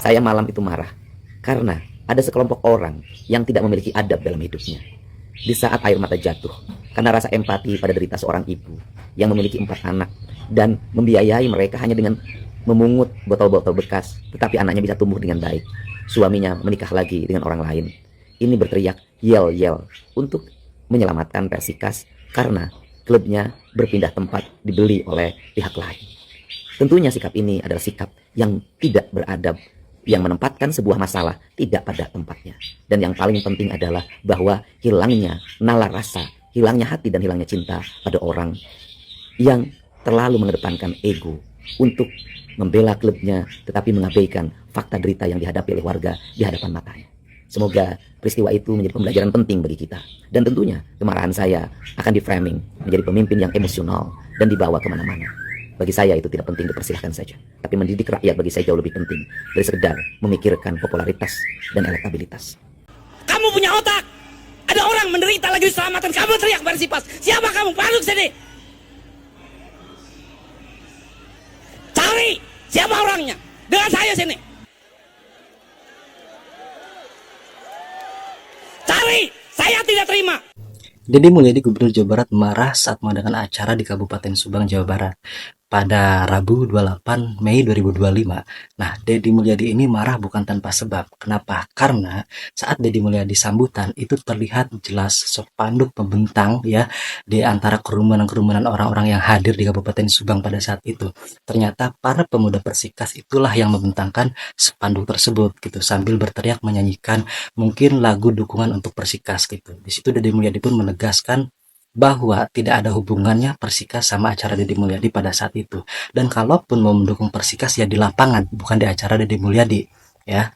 Saya malam itu marah karena ada sekelompok orang yang tidak memiliki adab dalam hidupnya. Di saat air mata jatuh, karena rasa empati pada derita seorang ibu yang memiliki 4 anak dan membiayai mereka hanya dengan memungut botol-botol bekas, tetapi anaknya bisa tumbuh dengan baik. Suaminya menikah lagi dengan orang lain. Ini berteriak yel-yel untuk menyelamatkan Persikas karena klubnya berpindah tempat dibeli oleh pihak lain. Tentunya sikap ini adalah sikap yang tidak beradab, yang menempatkan sebuah masalah tidak pada tempatnya. Dan yang paling penting adalah bahwa hilangnya nalar rasa, hilangnya hati dan hilangnya cinta pada orang yang terlalu mengedepankan ego untuk membela klubnya tetapi mengabaikan fakta derita yang dihadapi oleh warga di hadapan matanya. Semoga peristiwa itu menjadi pembelajaran penting bagi kita. Dan tentunya kemarahan saya akan diframing menjadi pemimpin yang emosional dan dibawa kemana-mana. Bagi saya itu tidak penting, dipersilahkan saja. Tapi mendidik rakyat bagi saya jauh lebih penting dari sekedar memikirkan popularitas dan elektabilitas. Kamu punya otak. Ada orang menderita lagi diselamatkan. Kamu teriak Persipas. Siapa kamu? Masuk sini. Cari siapa orangnya. Dengan saya sini. Cari. Saya tidak terima. Deddy Mulyadi, Gubernur Jawa Barat, marah saat mengadakan acara di Kabupaten Subang, Jawa Barat pada Rabu 28 Mei 2025. Nah, Deddy Mulyadi ini marah bukan tanpa sebab. Kenapa? Karena saat Deddy Mulyadi sambutan itu terlihat jelas spanduk pembentang ya di antara kerumunan-kerumunan orang-orang yang hadir di Kabupaten Subang pada saat itu. Ternyata para pemuda Persikas itulah yang membentangkan spanduk tersebut gitu sambil berteriak menyanyikan mungkin lagu dukungan untuk Persikas gitu. Di situ Deddy Mulyadi pun menegaskan bahwa tidak ada hubungannya Persikas sama acara Deddy Mulyadi pada saat itu. Dan kalaupun mau mendukung Persikas ya di lapangan, bukan di acara Deddy Mulyadi ya.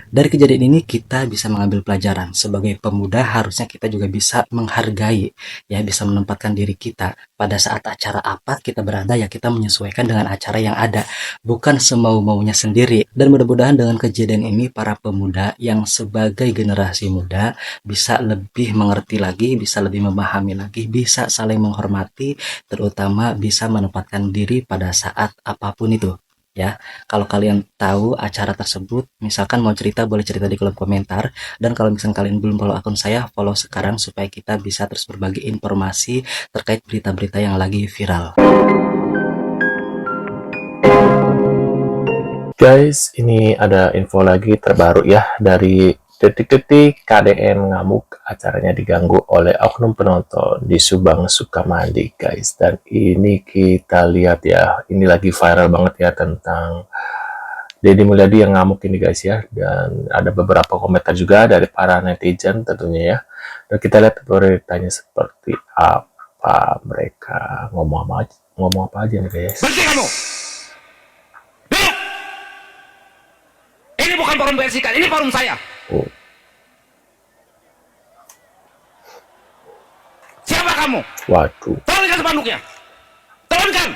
Dari kejadian ini kita bisa mengambil pelajaran. Sebagai pemuda harusnya kita juga bisa menghargai, ya bisa menempatkan diri kita pada saat acara apa kita berada ya kita menyesuaikan dengan acara yang ada, bukan semau-maunya sendiri. Dan mudah-mudahan dengan kejadian ini para pemuda yang sebagai generasi muda bisa lebih mengerti lagi, bisa lebih memahami lagi, bisa saling menghormati, terutama bisa menempatkan diri pada saat apapun itu. Ya, kalau kalian tahu acara tersebut, misalkan mau cerita boleh cerita di kolom komentar. Dan kalau misalkan kalian belum follow akun saya, follow sekarang supaya kita bisa terus berbagi informasi terkait berita-berita yang lagi viral. Guys, ini ada info lagi terbaru ya dari detik-detik. KDM ngamuk, acaranya diganggu oleh oknum penonton di Subang Sukamandi, guys. Dan ini kita lihat ya, ini lagi viral banget ya tentang Deddy Mulyadi yang ngamuk ini guys ya. Dan ada beberapa komentar juga dari para netizen tentunya ya. Dan kita lihat beritanya seperti apa, mereka ngomong apa aja nih guys. Berhenti kamu. Ini bukan forum Persikas, ini forum saya. Oh. Siapa kamu? Waduh. Turunkan spanduknya. Turunkan.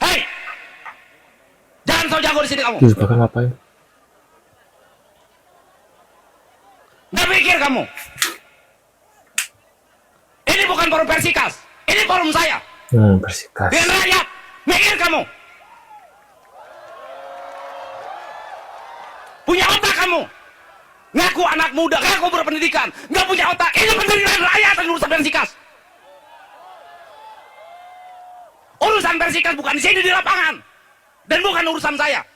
Hei. Jangan so jago di sini kamu. Terus bakal ngapain? Nggak pikir kamu. Ini bukan forum Persikas. Ini forum saya. Persikas. Dengan rakyat. Mikir kamu. Punya otak kamu. Ngaku anak muda, ngaku berpendidikan. Nggak punya otak. Ini penderitaan rakyat dan urusan Persikas. Urusan Persikas bukan di sini di lapangan. Dan bukan urusan saya.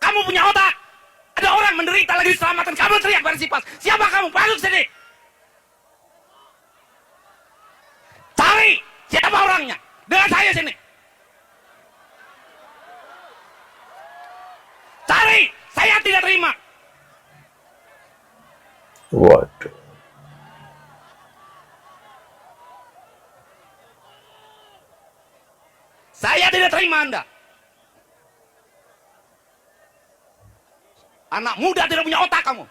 Kamu punya otak. Ada orang menderita lagi diselamatkan. Kamu teriak Persikas. Siapa kamu? Masuk sini. Cari siapa orangnya. Dengan saya sini. Cari. Saya tidak terima. Waduh. Saya tidak terima Anda. Anak muda tidak punya otak kamu.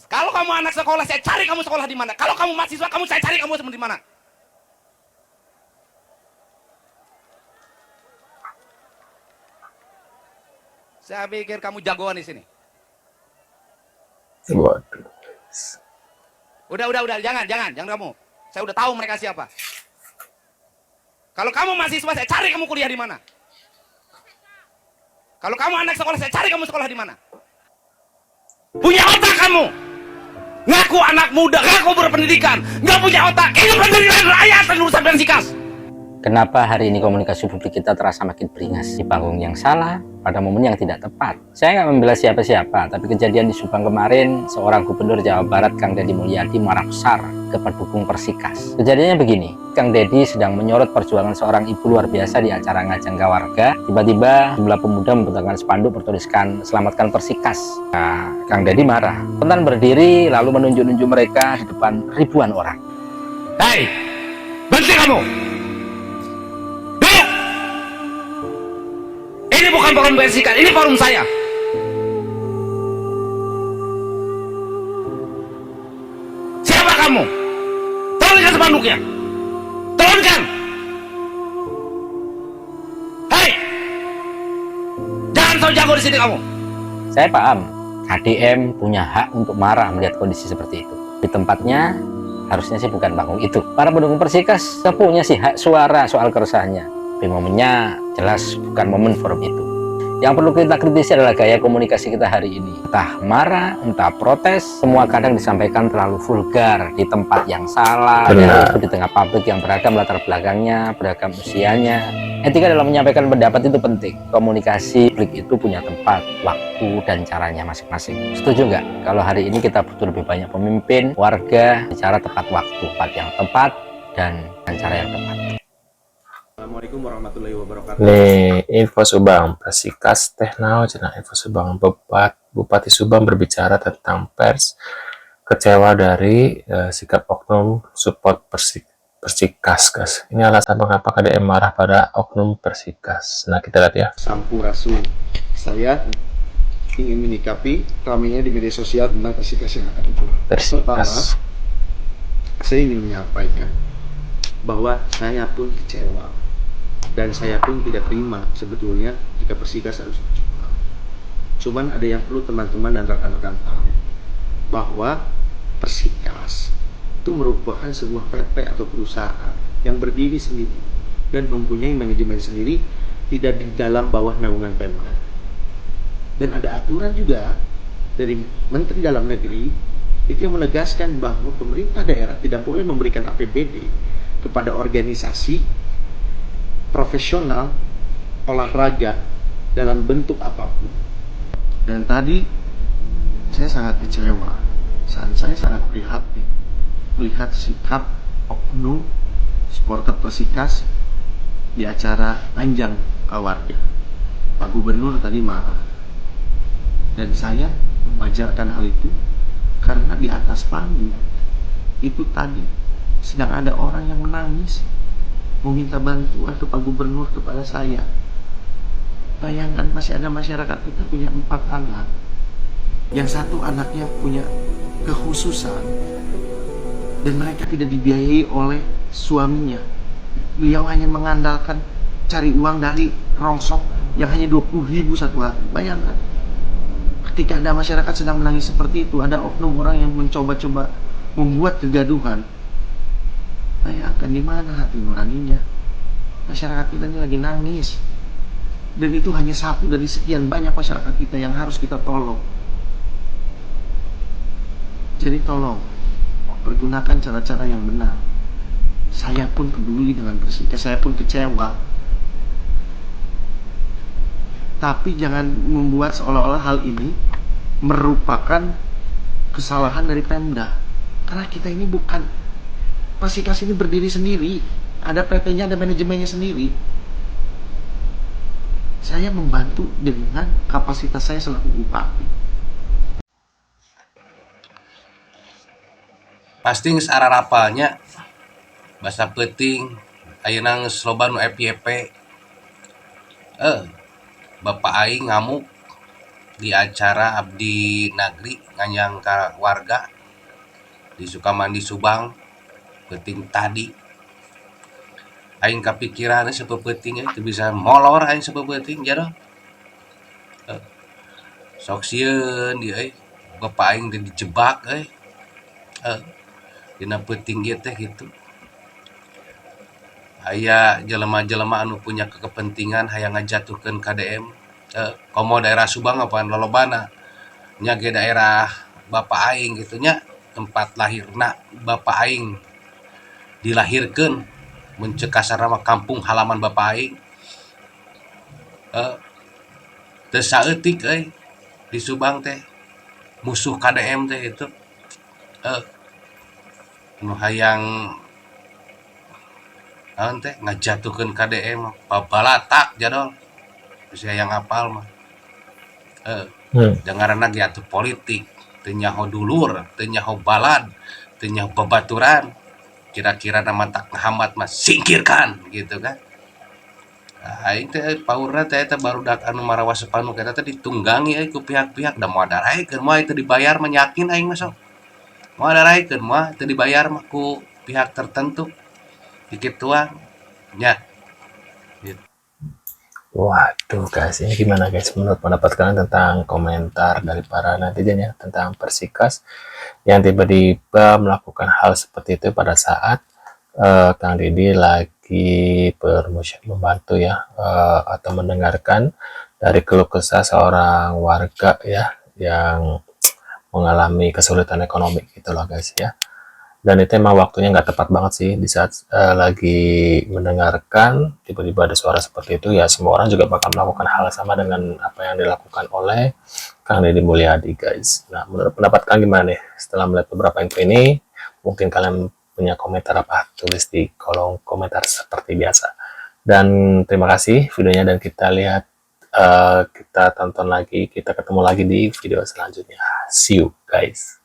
Kalau kamu anak sekolah, saya cari kamu sekolah di mana. Kalau kamu mahasiswa, saya cari kamu di mana. Saya pikir kamu jagoan di sini. Waduh. Udah, jangan kamu. Saya udah tahu mereka siapa. Kalau kamu mahasiswa, saya cari kamu kuliah di mana. Kalau kamu anak sekolah, saya cari kamu sekolah di mana. Punya otak kamu. Ngaku anak muda, ngaku berpendidikan, nggak punya otak. Ini pendirian rakyat dan urusan bensikas. Kenapa hari ini komunikasi publik kita terasa makin beringas di panggung yang salah pada momen yang tidak tepat? Saya nggak membela siapa-siapa, tapi kejadian di Subang kemarin, seorang gubernur Jawa Barat, Kang Deddy Mulyadi, marah besar ke pendukung Persikas. Kejadiannya begini, Kang Deddy sedang menyorot perjuangan seorang ibu luar biasa di acara ngajang warga. Tiba-tiba jumlah pemuda membentangkan spanduk bertuliskan "Selamatkan Persikas". Nah, Kang Deddy marah, spontan berdiri lalu menunjuk-nunjuk mereka di depan ribuan orang. Hei, berhenti kamu. Ini bukan forum Persikas, ini forum saya. Siapa kamu? Turunkan spanduknya. Turunkan. Hei, jangan so jago di sini kamu. Saya paham, KDM punya hak untuk marah melihat kondisi seperti itu. Di tempatnya, harusnya sih bukan panggung itu. Para pendukung Persikas punya sih hak suara soal keresahannya. Tapi momennya jelas bukan momen forum itu. Yang perlu kita kritisi adalah gaya komunikasi kita hari ini. Entah marah, entah protes, semua kadang disampaikan terlalu vulgar di tempat yang salah, dan di tengah publik yang beragam latar belakangnya, beragam usianya. Etika dalam menyampaikan pendapat itu penting. Komunikasi publik itu punya tempat, waktu, dan caranya masing-masing. Setuju nggak? Kalau hari ini kita butuh lebih banyak pemimpin, warga, bicara tepat waktu, tempat yang tepat, dan dengan cara yang tepat. Assalamualaikum warahmatullahi wabarakatuh. Nih, info Subang, Persikas teh naon cenah info Subang. Bupati Subang berbicara tentang pers kecewa dari sikap oknum support Persikas, guys. Ini alasan mengapa KDM marah pada oknum Persikas. Nah, kita lihat ya. Sampurasun. Saya ingin menyikapi ramainya di media sosial tentang Persikas yang akan itu. Pertama, Persikas. saya ingin menyampaikan bahwa saya pun kecewa dan saya pun tidak terima sebetulnya jika Persikas harus dijual. Cuman ada yang perlu teman-teman dan rekan-rekan tahu bahwa Persikas itu merupakan sebuah PT atau perusahaan yang berdiri sendiri dan mempunyai manajemen sendiri, tidak di dalam bawah naungan Pemda. Dan ada aturan juga dari Menteri Dalam Negeri itu yang menegaskan bahwa pemerintah daerah tidak boleh memberikan APBD kepada organisasi profesional olahraga dalam bentuk apapun. Dan tadi saya sangat kecewa, saya sangat prihatin melihat sikap oknum supporter Persikas di acara Anjang Warga. Pak Gubernur tadi marah, dan saya mewajarkan hal itu karena di atas panggung itu tadi sedang ada orang yang menangis meminta bantuan ke Pak Gubernur kepada saya. Bayangkan, masih ada masyarakat kita punya 4 anak, yang satu anaknya punya kekhususan dan mereka tidak dibiayai oleh suaminya. Beliau hanya mengandalkan cari uang dari rongsok yang hanya 20.000 satu hari. Bayangkan, ketika ada masyarakat sedang menangis seperti itu, ada oknum orang yang mencoba-coba membuat kegaduhan. Bayangkan di mana hati nuraninya. Masyarakat kita ini lagi nangis. Dan itu hanya satu dari sekian banyak masyarakat kita yang harus kita tolong. Jadi tolong, pergunakan cara-cara yang benar. Saya pun peduli dengan Persikas, saya pun kecewa. Tapi jangan membuat seolah-olah hal ini merupakan kesalahan dari Pemda. Karena kita ini bukan, Persikas ini berdiri sendiri, ada PT-nya, ada manajemennya sendiri. Saya membantu dengan kapasitas saya selaku bupati. Pasti geus ararapalnya bahasa penting ayeuna geus loba nu FYP. Bapak aing ngamuk di acara Abdi Nagri nganyang ka warga di Sukamandi Subang. Penting tadi aing kapikiran sapeupeuting teu bisa molor aing sapeupeuting jadol. Sok sieun dieu Bapak aing teh dijebak dina peuting ieu teh gitu. Aya jelema-jelema anu punya kepentingan hayang ngajatuhkeun KDM. Komo daerah Subang apa lolobana nya ge daerah Bapak aing gitu nya, tempat lahirna Bapak aing dilahirkeun, mun ceuk kasarna mah kampung halaman Bapak aing. Teu saeutik euy di Subang teh musuh KDM teh itu nu hayang naon teh ngajatuhkeun KDM babalatak jadol geus hayang apal mah. Dengaranna ge atuh politik, teu nyaho dulur, teu nyaho balad, teu nyaho babaturan. Kira-kira nama tak ngahambat mah singkirkan gitu kan. Aing teh paurna teh eta barudak anu marawa sepanu eta teh ditunggangi ku pihak-pihak da moal daraekeun moal teu dibayar mah yakin aing mah sok. Moal daraekeun moal teu dibayar mah ku pihak tertentu. Dikituan nya. Waduh guys, ini gimana guys menurut pendapat kalian tentang komentar dari para netizen ya tentang Persikas yang tiba-tiba melakukan hal seperti itu pada saat Kang Deddy lagi membantu ya atau mendengarkan dari keluh kesah seorang warga ya yang mengalami kesulitan ekonomi gitu loh guys ya. Dan itu emang waktunya nggak tepat banget sih di saat lagi mendengarkan tiba-tiba ada suara seperti itu ya, semua orang juga bakal melakukan hal sama dengan apa yang dilakukan oleh Kang Deddy Mulyadi guys. Nah menurut pendapat kalian gimana nih setelah melihat beberapa info ini? Mungkin kalian punya komentar apa, tulis di kolom komentar seperti biasa. Dan terima kasih videonya, dan kita lihat kita tonton lagi, kita ketemu lagi di video selanjutnya. See you guys.